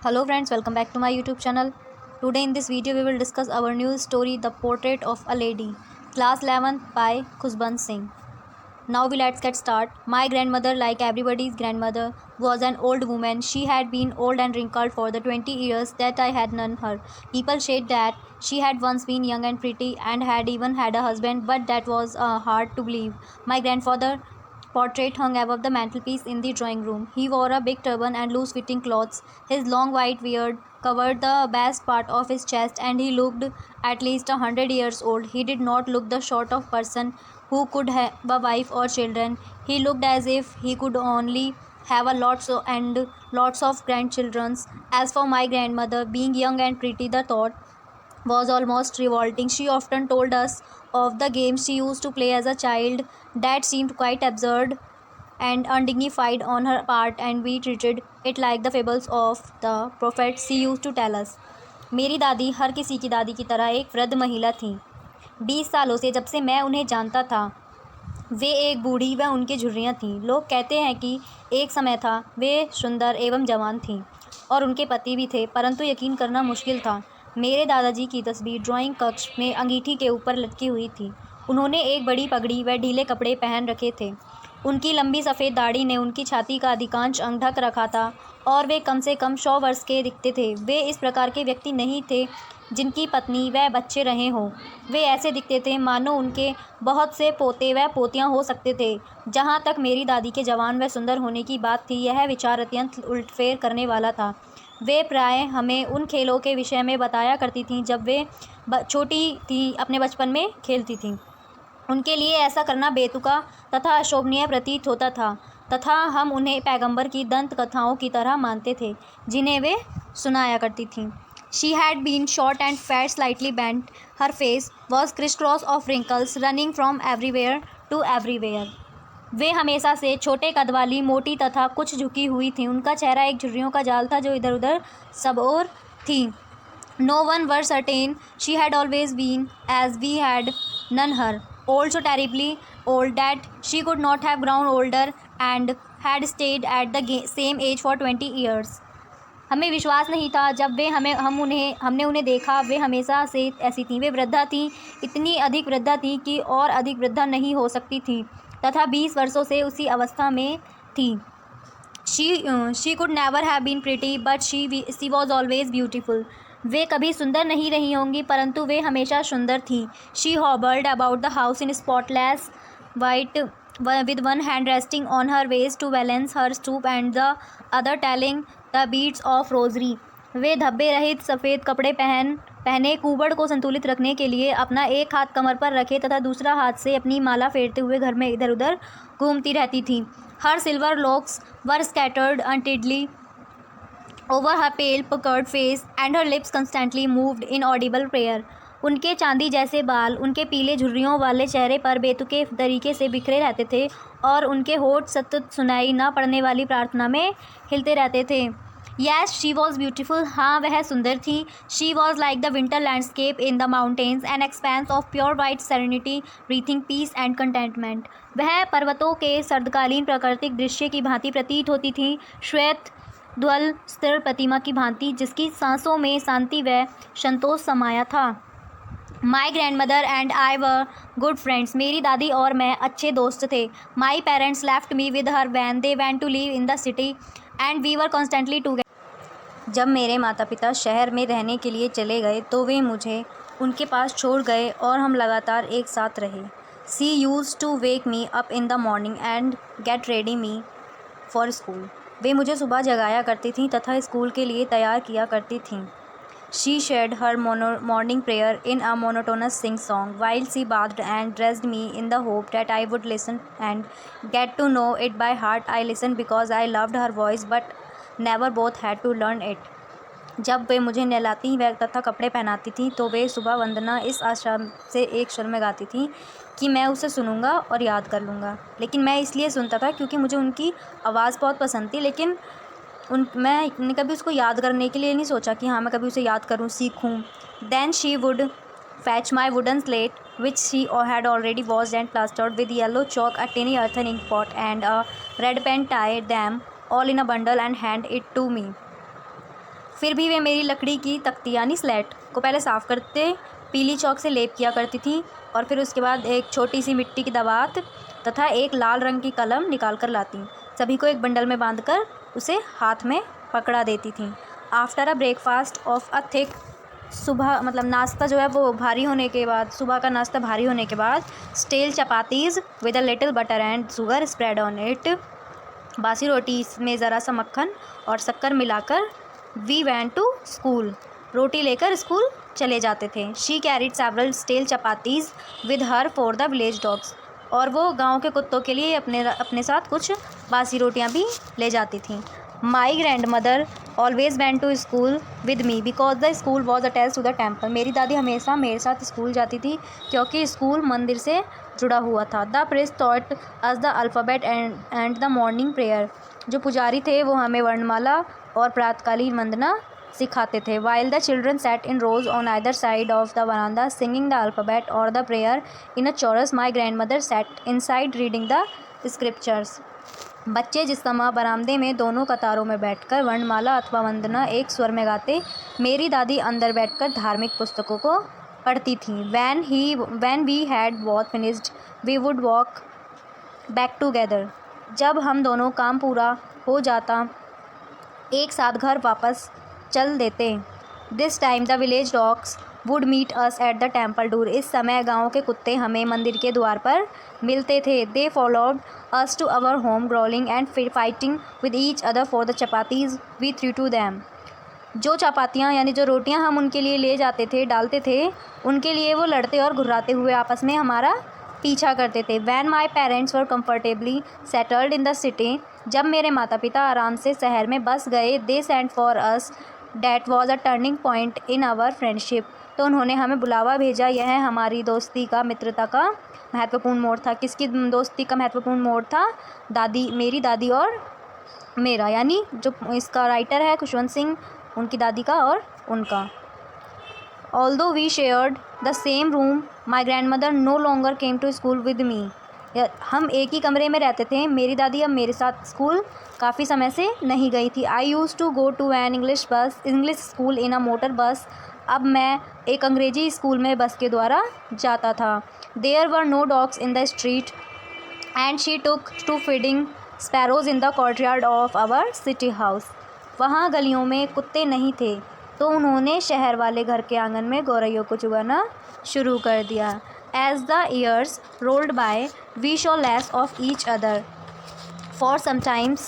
Hello friends, welcome back to my YouTube channel. Today in this video we will discuss our new story, The Portrait of a Lady, Class 11th by Khusband Singh. Now let's get start. My grandmother, like everybody's grandmother, was an old woman. She had been old and wrinkled for the 20 years that I had known her. People said that she had once been young and pretty and had even had a husband, but that was hard to believe. My grandfather portrait hung above the mantelpiece in the drawing room. He wore a big turban and loose-fitting clothes. His long white beard covered the best part of his chest, and he looked at least 100 years old. He did not look the sort of person who could have a wife or children. He looked as if he could only have lots of grandchildren. As for my grandmother, being young and pretty, the thought was almost revolting. She often told us of the games she used to play as a child that seemed quite absurd and undignified on her part, and we treated it like the fables of the prophets she used to tell us. मेरी दादी हर किसी की दादी की तरह एक वृद्ध महिला थी। 20 सालों से जब से मैं उन्हें जानता था, वे एक बूढ़ी व उनकी झुर्रियाँ थीं। लोग कहते हैं कि एक समय था वे सुंदर एवं जवान थीं और उनके पति भी थे, परंतु यकीन करना मुश्किल था। मेरे दादाजी की तस्वीर ड्राइंग कक्ष में अंगीठी के ऊपर लटकी हुई थी। उन्होंने एक बड़ी पगड़ी व ढीले कपड़े पहन रखे थे। उनकी लंबी सफ़ेद दाढ़ी ने उनकी छाती का अधिकांश अंग ढक रखा था और वे कम से कम 100 वर्ष के दिखते थे। वे इस प्रकार के व्यक्ति नहीं थे जिनकी पत्नी व बच्चे रहे हों। वे ऐसे दिखते थे मानो उनके बहुत से पोते व पोतियाँ हो सकते थे। जहाँ तक मेरी दादी के जवान व सुंदर होने की बात थी, यह विचार अत्यंत उलटफेर करने वाला था। वे प्रायः हमें उन खेलों के विषय में बताया करती थीं जब वे छोटी थीं, अपने बचपन में खेलती थीं। उनके लिए ऐसा करना बेतुका तथा अशोभनीय प्रतीत होता था तथा हम उन्हें पैगंबर की दंत कथाओं की तरह मानते थे जिन्हें वे सुनाया करती थीं। She had been short and fat, slightly bent. Her face was crisscross of wrinkles running from everywhere to everywhere. वे हमेशा से छोटे कद वाली, मोटी तथा कुछ झुकी हुई थीं। उनका चेहरा एक झुर्रियों का जाल था जो इधर उधर सब ओर थी। No one was certain she had always been as we had known her, old, so terribly old that she could not have grown older and had stayed at the same age for 20 years. हमें विश्वास नहीं था जब हमने उन्हें देखा। वे हमेशा से ऐसी थीं। वे वृद्धा थीं, इतनी अधिक वृद्धा थीं कि और अधिक वृद्धा नहीं हो सकती थीं तथा 20 वर्षों से उसी अवस्था में थीं। She could never have been pretty, but she was always beautiful. वे कभी सुंदर नहीं रही होंगी, परंतु वे हमेशा सुंदर थीं। She hobbled about the house in spotless white, with one hand resting on her waist to balance her stoop and the other telling the beads of rosary. वे धब्बे रहित सफ़ेद कपड़े पहने कुबड़ को संतुलित रखने के लिए अपना एक हाथ कमर पर रखे तथा दूसरा हाथ से अपनी माला फेरते हुए घर में इधर उधर घूमती रहती थीं। Her silver locks were scattered untidily over her pale puckered face and her lips constantly moved in audible prayer. उनके चांदी जैसे बाल उनके पीले झुर्रियों वाले चेहरे पर बेतुके तरीके से बिखरे रहते थे और उनके होठ सतत सुनाई न पड़ने वाली प्रार्थना में हिलते रहते थे। Yes, she was beautiful. हाँ, वह सुंदर थी। She was like the winter landscape in the mountains, an expanse of pure white serenity, breathing peace and contentment. वह पर्वतों के सर्दकालीन प्राकृतिक दृश्य की भांति प्रतीत होती थी, श्वेत ध्वल स्थिर प्रतिमा की भांति जिसकी सांसों में शांति व संतोष समाया था। My grandmother and I were good friends. मेरी दादी और मैं अच्छे दोस्त थे। My parents left me with her when they went to live in the city and we were constantly together. जब मेरे माता पिता शहर में रहने के लिए चले गए तो वे मुझे उनके पास छोड़ गए और हम लगातार एक साथ रहे। She used to wake me up in the morning and get ready me for school. वे मुझे सुबह जगाया करती थीं तथा स्कूल के लिए तैयार किया करती थीं। She said her morning prayer in a monotonous sing-song while she bathed and dressed me in the hope that I would listen and get to know it by heart. I listened because I loved her voice, but never both had to learn it. जब वे मुझे नहलाती व तथा कपड़े पहनाती थीं तो वे सुबह वंदना इस आशा से एक स्वर में गाती थीं कि मैं उसे सुनूंगा और याद कर लूँगा। लेकिन मैं इसलिए सुनता था क्योंकि मुझे उनकी आवाज़ बहुत पसंद थी, लेकिन मैंने कभी उसको याद करने के लिए नहीं सोचा कि हाँ मैं कभी उसे याद करूँ, सीखूँ। Then she would fetch my wooden slate, which she had already washed and plastered with yellow chalk, a tiny earthen ink pot and a red pen, tie them all in a bundle and hand it to me. फिर भी वे मेरी लकड़ी की तख्ती यानी slate को पहले साफ़ करते, पीली चॉक से लेप किया करती थी और फिर उसके बाद एक छोटी सी मिट्टी की दवात तथा एक लाल रंग की कलम निकाल कर लाती। सभी को एक बंडल में बांधकर उसे हाथ में पकड़ा देती थी। After a breakfast of a thick, सुबह मतलब नाश्ता जो है वो भारी होने के बाद, सुबह का नाश्ता भारी होने के बाद, stale chapatis with a little butter and sugar spread on it, बासी रोटी में ज़रा सा मक्खन और शक्कर मिलाकर, वी वैन टू स्कूल, रोटी लेकर स्कूल चले जाते थे। She carried several stale chapatis with her for the village dogs, और वो गांव के कुत्तों के लिए अपने साथ कुछ बासी रोटियां भी ले जाती थी। My grandmother always went to school with me because the school was attach to the temple. मेरी दादी हमेशा मेरे साथ स्कूल जाती थी क्योंकि स्कूल मंदिर से जुड़ा हुआ था। The priest taught us the alphabet and the morning prayer. जो पुजारी थे वो हमें वर्णमाला और प्रातकालीन वंदना सिखाते थे। While the children sat in rows on either side of the verandah singing the alphabet और the prayer in a chorus, my grandmother sat inside reading the scriptures. बच्चे जिस समय बरामदे में दोनों कतारों में बैठकर वर्णमाला अथवा वंदना एक स्वर में गाते, मेरी दादी अंदर बैठकर धार्मिक पुस्तकों को पढ़ती थी। When we had both finished we would walk back together. जब हम दोनों काम पूरा हो जाता एक साथ घर वापस चल देते। This time the village dogs would meet us at the temple door. इस समय गाँव के कुत्ते हमें मंदिर के द्वार पर मिलते थे। They followed us to our home growling and fighting with each other for the chapatis we threw to them. जो चपातियाँ यानी जो रोटियाँ हम उनके लिए ले जाते थे, डालते थे, उनके लिए वो लड़ते और घुर्राते हुए आपस में हमारा पीछा करते थे। When my parents were comfortably settled in the city. जब मेरे माता पिता आराम से शहर में बस गए, they sent for us that was a turning point in our friendship. तो उन्होंने हमें बुलावा भेजा। यह हमारी दोस्ती का, मित्रता का महत्वपूर्ण मोड़ था। किसकी दोस्ती का महत्वपूर्ण मोड़ था? मेरी दादी और मेरा, यानी जो इसका राइटर है खुशवंत सिंह, उनकी दादी का और उनका। Although we shared the same room my grandmother no longer came to school with me. हम एक ही कमरे में रहते थे। मेरी दादी अब मेरे साथ स्कूल काफ़ी समय से नहीं गई थी। I used to go to an English school in a motor bus. अब मैं एक अंग्रेजी स्कूल में बस के द्वारा जाता था। There were no dogs in the street and she took to feeding sparrows in the courtyard of our city house. वहाँ गलियों में कुत्ते नहीं थे तो उन्होंने शहर वाले घर के आंगन में गौरैयों को चुगाना शुरू कर दिया। As the years rolled by, we saw less of each other. For sometimes,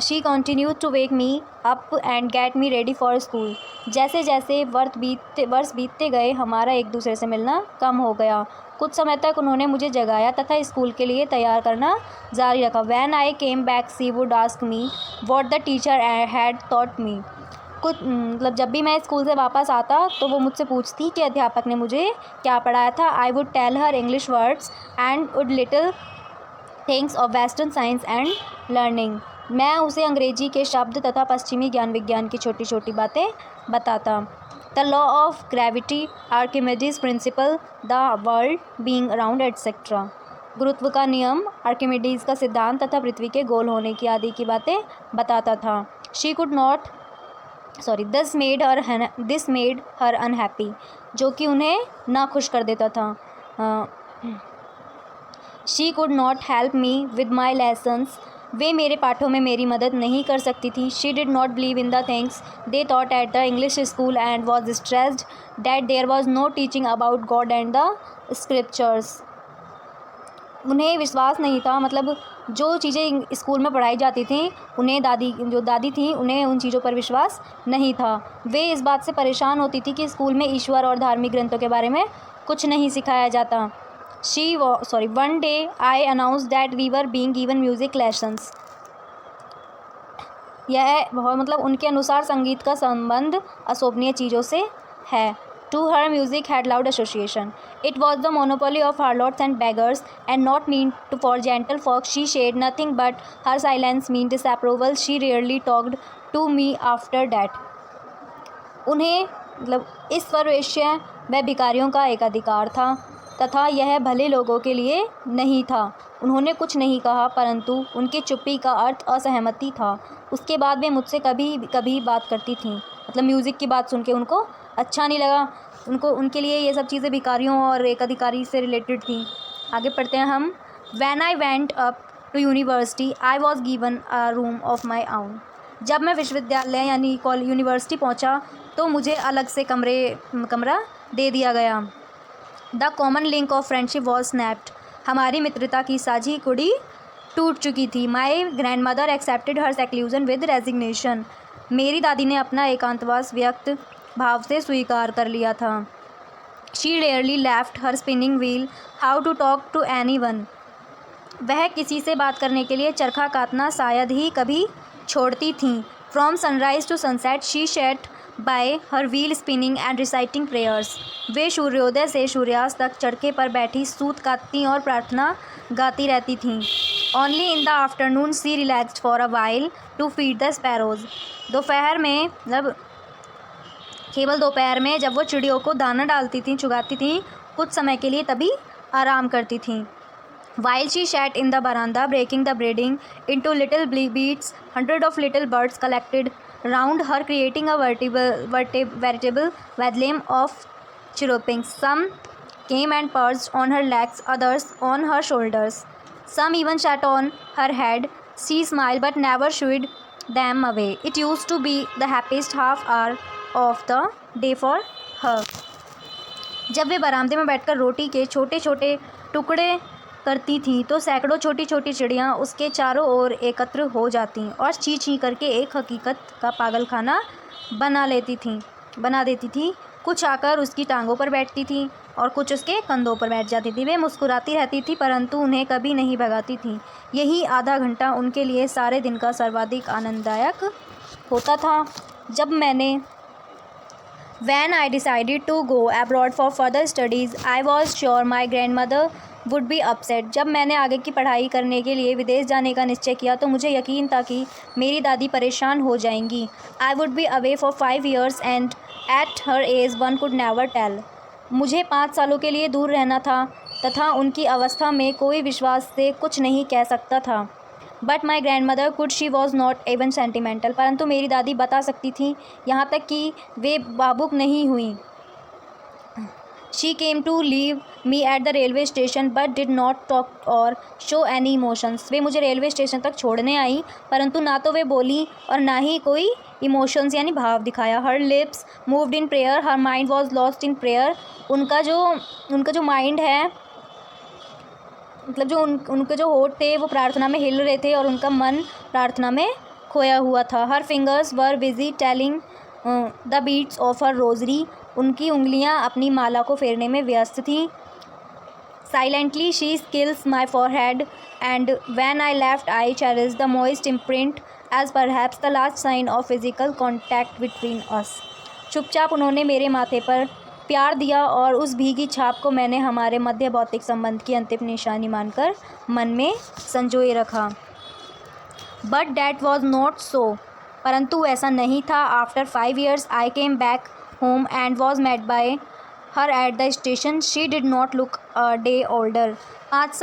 she continued to wake me up and get me ready for school. जैसे जैसे वर्ष बीतते गए, हमारा एक दूसरे से मिलना कम हो गया। कुछ समय तक उन्होंने मुझे जगाया तथा स्कूल के लिए तैयार करना जारी रखा। When I came back, she would ask me what the teacher had taught me. मतलब जब भी मैं स्कूल से वापस आता तो वो मुझसे पूछती कि अध्यापक ने मुझे क्या पढ़ाया था। I would tell her English words and would little things of western science and learning. मैं उसे अंग्रेजी के शब्द तथा पश्चिमी ज्ञान विज्ञान की छोटी छोटी बातें बताता। The law of gravity, Archimedes principal, the world being around etcetera. गुरुत्व का नियम, आर्किमिडीज का सिद्धांत तथा पृथ्वी के गोल होने की आदि की बातें बताता था। दिस मेड हर अनहैप्पी, जो कि उन्हें ना खुश कर देता था। She could not help me with my lessons. वे मेरे पाठों में मेरी मदद नहीं कर सकती थी। She did not believe in the things they taught at the English school and was stressed that there was no teaching about God and the scriptures. उन्हें विश्वास नहीं था, मतलब जो चीज़ें स्कूल में पढ़ाई जाती थी उन्हें दादी थी, उन्हें उन चीज़ों पर विश्वास नहीं था। वे इस बात से परेशान होती थी कि स्कूल में ईश्वर और धार्मिक ग्रंथों के बारे में कुछ नहीं सिखाया जाता। One day I announce that we were being given music lessons. यह बहुत, मतलब उनके अनुसार संगीत का संबंध अशोभनीय चीज़ों से है। To her, music had loud association. It was the monopoly of harlots and beggars, and not meant for gentle folk. She shared nothing but her silence meant disapproval. She rarely talked to me after that. उन्हें, मतलब इस परवेश्य व भिखारियों का एक अधिकार था तथा यह भले लोगों के लिए नहीं था। उन्होंने कुछ नहीं कहा, परंतु उनकी चुप्पी का अर्थ असहमति था। उसके बाद वे मुझसे कभी कभी बात करती थीं। मतलब म्यूज़िक की बात सुन के उनको अच्छा नहीं लगा। उनके लिए ये सब चीज़ें भिखारियों और एक अधिकारी से रिलेटेड थी। आगे पढ़ते हैं हम। When I went up to university, I was given a room of my own. जब मैं विश्वविद्यालय यानी यूनिवर्सिटी पहुंचा तो मुझे अलग से कमरा दे दिया गया। The common link of friendship was snapped. हमारी मित्रता की साझी कुड़ी टूट चुकी थी. My grand mother accepted her seclusion with resignation. मेरी दादी ने अपना एकांतवास व्यक्त भाव से स्वीकार कर लिया था. She rarely left her spinning wheel how to talk to anyone. वह किसी से बात करने के लिए चरखा काटना शायद ही कभी छोड़ती थीं. From sunrise to sunset she sat by her wheel spinning and reciting prayers. वे सूर्योदय से सूर्यास्त तक चरखे पर बैठी सूत काटती और प्रार्थना गाती रहती थीं. Only in the afternoon she relaxed for a while to feed the sparrows. दोपहर में केवल दोपहर में जब वो चिड़ियों को दाना डालती थीं, चुगाती थीं, कुछ समय के लिए तभी आराम करती थीं. While she sat in the veranda breaking the breading into little beads, hundreds of little birds collected round her, creating a veritable bedlam of chirruping. Some came and perched on her legs, others on her shoulders. Some even sat on her head. She smiled but never shooed them away. It used to be the happiest half hour of the day for her. जब वे बरामदे में बैठकर रोटी के छोटे छोटे टुकड़े करती थीं तो सैकड़ों छोटी छोटी चिड़ियाँ उसके चारों ओर एकत्र हो जातीं और ची ची करके एक हकीकत का पागलखाना बना देती थी. कुछ आकर उसकी टांगों पर बैठती थीं और कुछ उसके कंधों पर बैठ जाती थी. वे मुस्कुराती रहती थी परंतु उन्हें कभी नहीं भगाती थीं. यही आधा घंटा उनके लिए सारे दिन का सर्वाधिक आनंददायक होता था. When I decided to go abroad for further studies, I was sure my grandmother would be upset. जब मैंने आगे की पढ़ाई करने के लिए विदेश जाने का निश्चय किया तो मुझे यकीन था कि मेरी दादी परेशान हो जाएंगी. I would be away for 5 years and at her age one could never tell. मुझे 5 सालों के लिए दूर रहना था तथा उनकी अवस्था में कोई विश्वास से कुछ नहीं कह सकता था. But my grandmother could she was not even sentimental. परंतु मेरी दादी बता सकती थी, यहाँ तक कि वे भावुक नहीं हुई. She came to leave me at the railway station but did not talk और शो एनी इमोशंस. वे मुझे रेलवे स्टेशन तक छोड़ने आई परंतु ना तो वे बोली और ना ही कोई इमोशंस यानी भाव दिखाया. हर lips moved in prayer, her mind was lost in prayer. उनका जो माइंड है, मतलब जो उनके जो होठ थे वो प्रार्थना में हिल रहे थे और उनका मन प्रार्थना में खोया हुआ था. Her fingers were busy telling the beads of her rosary. उनकी उंगलियां अपनी माला को फेरने में व्यस्त थीं. Silently she skills my forehead and when I left I cherish the moist imprint as perhaps the last sign of physical contact between us. चुपचाप उन्होंने मेरे माथे पर प्यार दिया और उस भीगी छाप को मैंने हमारे मध्य भौतिक संबंध की अंतिम निशानी मानकर मन में संजोए रखा. But that was not so. परंतु ऐसा नहीं था. After 5 years I came back home and was met by her at the station. She did not look a day older. 5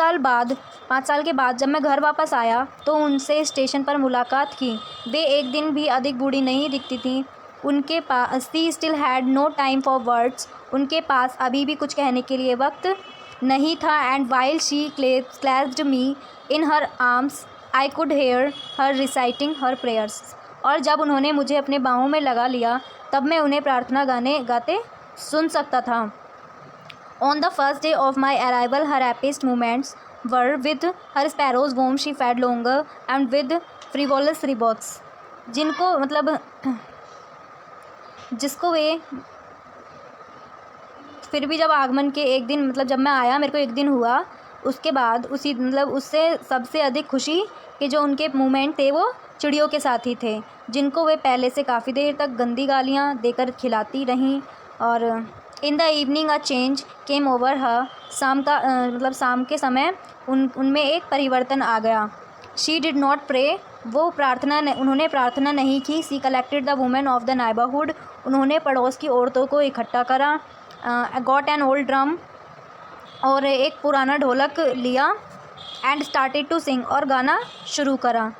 साल के बाद जब मैं घर वापस आया तो उनसे स्टेशन पर मुलाकात की. वे एक दिन भी अधिक बूढ़ी नहीं दिखती थीं. उनके पास she still had no time for words. उनके पास अभी भी कुछ कहने के लिए वक्त नहीं था. And while she clasped me in her arms I could hear her reciting her prayers. और जब उन्होंने मुझे अपने बाहों में लगा लिया तब मैं उन्हें प्रार्थना गाते सुन सकता था. On the first day of my arrival her happiest moments were with her sparrows whom she fed longer and with frivolous rebukes. जिसको वे फिर भी जब आगमन के एक दिन जब मैं आया, मेरे को एक दिन हुआ, उसके बाद उससे सबसे अधिक खुशी कि जो उनके मोमेंट थे वो चिड़ियों के साथ ही थे जिनको वे पहले से काफ़ी देर तक गंदी गालियाँ देकर खिलाती रहीं. और in the evening a change came over her. शाम के समय उनमें एक परिवर्तन आ गया. She did not pray. उन्होंने प्रार्थना नहीं की. She collected the women of the neighbourhood. उन्होंने पड़ोस की औरतों को इकट्ठा करा. Got an old drum. और एक पुराना ढोलक लिया. एंड स्टार्टेड टू सिंग, और गाना शुरू करा।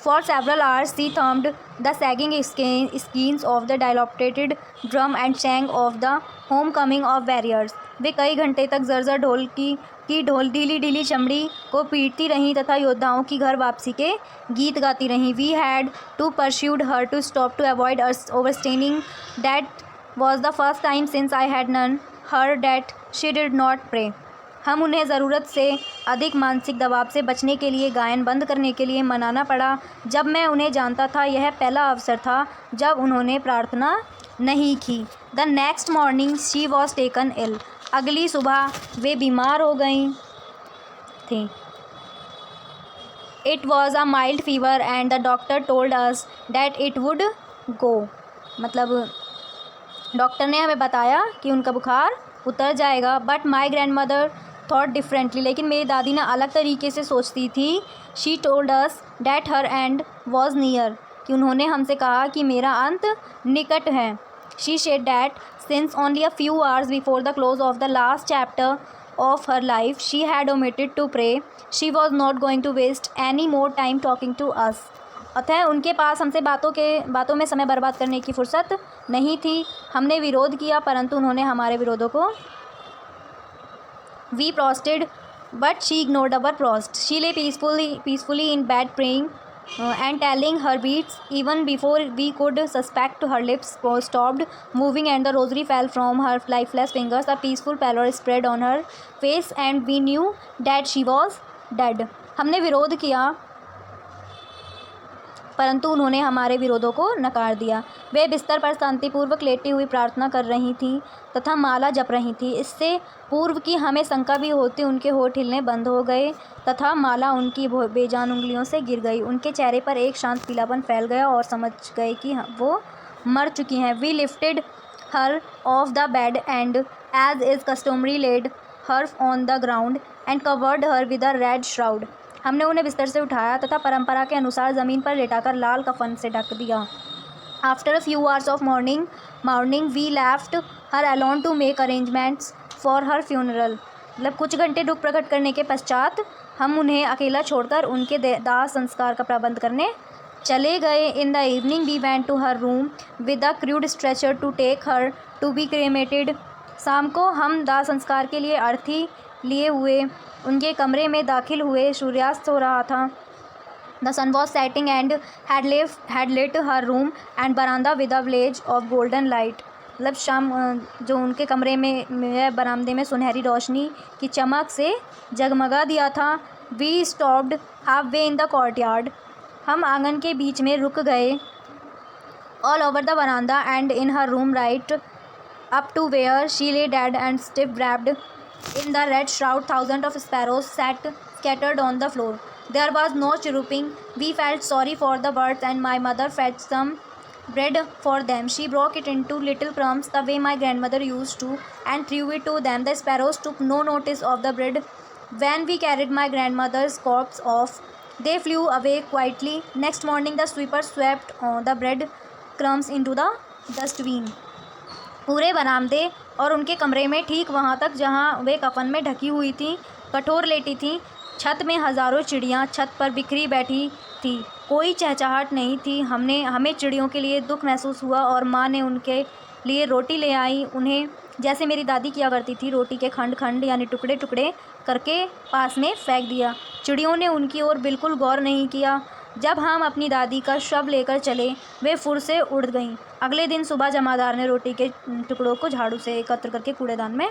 For several hours she thumped the sagging skins of the dilapidated drum and sang of the home coming of warriors. वे कई घंटे तक जर्जर ढोल की ढोल ढीली ढीली चमड़ी को पीटती रहीं तथा योद्धाओं की घर वापसी के गीत गाती रहीं। We had to persuade her to stop to avoid overstraining. That was the first time since I had known her that she did not pray. हम उन्हें ज़रूरत से अधिक मानसिक दबाव से बचने के लिए गायन बंद करने के लिए मनाना पड़ा। जब मैं उन्हें जानता था, यह पहला अवसर था जब उन्होंने प्रार्थना नहीं की। The next morning she was taken ill. अगली सुबह वे बीमार हो गई थी। It was a mild fever and the doctor told us that it would go. मतलब डॉक्टर ने हमें बताया कि उनका बुखार उतर जाएगा। But my grand mother thought differently. लेकिन मेरी दादी ने अलग तरीके से सोचती थी। She told us that her and was near, कि उन्होंने हमसे कहा कि मेरा अंत निकट है। She said that since only a few hours before the close of the last chapter of her life she had omitted to pray, she was not going to waste any more time talking to us। अतः उनके पास हमसे बातों में समय बर्बाद करने की फुर्सत नहीं थी। हमने विरोध किया, परंतु उन्होंने हमारे विरोधों को We prosted, but she ignored our prost. She lay peacefully in bed praying and telling her beads. Even before we could suspect, her lips stopped moving and the rosary fell from her lifeless fingers. A peaceful pallor spread on her face and we knew that she was dead। हमने विरोध किया, परंतु उन्होंने हमारे विरोधों को नकार दिया। वे बिस्तर पर शांतिपूर्वक लेटी हुई प्रार्थना कर रही थीं तथा माला जप रही थीं। इससे पूर्व कि हमें शंका भी होती, उनके होठ हिलने बंद हो गए तथा माला उनकी बेजान उंगलियों से गिर गई। उनके चेहरे पर एक शांत पीलापन फैल गया और समझ गए कि वो मर चुकी हैं। We lifted her off the bed and as is customary laid her on the ground and covered her with a red shroud. हमने उन्हें बिस्तर से उठाया तथा परंपरा के अनुसार ज़मीन पर लेटाकर लाल कफन से ढक दिया। After a few hours of mourning we left her alone to make arrangements for her funeral. मतलब कुछ घंटे दुख प्रकट करने के पश्चात हम उन्हें अकेला छोड़कर उनके दाह संस्कार का प्रबंध करने चले गए। In the evening we went to her room with a crude stretcher to take her to be cremated. शाम को हम दाह संस्कार के लिए अर्थी लिए हुए उनके कमरे में दाखिल हुए। सूर्यास्त हो रहा था। The sun was setting and had lit her room and बरामदा with a village of golden light. मतलब शाम जो उनके कमरे में बरामदे में सुनहरी रोशनी की चमक से जगमगा दिया था। We stopped halfway in the courtyard. हम आंगन के बीच में रुक गए। ऑल ओवर द बरामदा and in her room right up to where she lay dead and stiff wrapped in the red shroud, thousands of sparrows sat scattered on the floor. There was no chirruping. We felt sorry for the birds and my mother fetched some bread for them. She broke it into little crumbs the way my grandmother used to and threw it to them. The sparrows took no notice of the bread. When we carried my grandmother's corpse off, they flew away quietly. Next morning the sweeper swept the bread crumbs into the dustbin. पूरे बरामदे और उनके कमरे में ठीक वहाँ तक जहाँ वे कफन में ढकी हुई थी, कठोर लेटी थी। छत में हज़ारों चिड़ियाँ छत पर बिखरी बैठी थी। कोई चहचहाट नहीं थी। हमें चिड़ियों के लिए दुख महसूस हुआ और माँ ने उनके लिए रोटी ले आई। उन्हें जैसे मेरी दादी किया करती थी, रोटी के खंड खंड यानी टुकड़े टुकड़े करके पास में फेंक दिया। चिड़ियों ने उनकी ओर बिल्कुल गौर नहीं किया। जब हम अपनी दादी का शव लेकर चले, वे फुर से उड़ गईं। अगले दिन सुबह जमादार ने रोटी के टुकड़ों को झाड़ू से एकत्र करके कूड़ेदान में